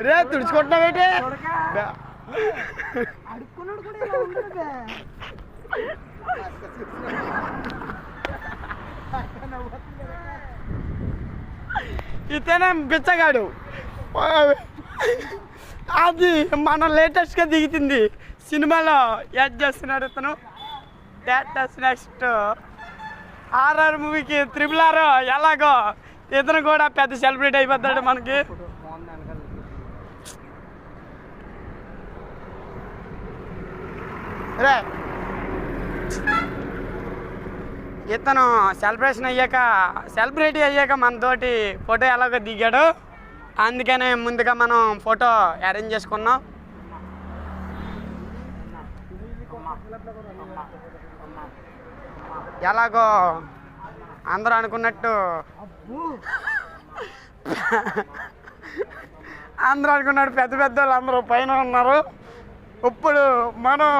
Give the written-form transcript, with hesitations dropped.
రే తుడుచుకుంటున్నావేంటి? ఇతనే బిచ్చగాడు. అది మనం లేటెస్ట్గా దిగుతుంది సినిమాలో యాడ్ చేస్తున్నాడు ఇతను. నెక్స్ట్ ఆర్ఆర్ మూవీకి RRR ఎలాగో ఇతను కూడా పెద్ద సెలబ్రిటీ అయిపోతాడు మనకి. రే ఇతను సెలబ్రిటీ అయ్యాక మనతోటి ఫోటో ఎలాగో దిగాడు, అందుకనే ముందుగా మనం ఫోటో అరేంజ్ చేసుకున్నాం. ఎలాగో అందరూ అనుకున్నట్టు పెద్ద పెద్ద వాళ్ళు అందరూ పైన ఉన్నారు. ఇప్పుడు మనం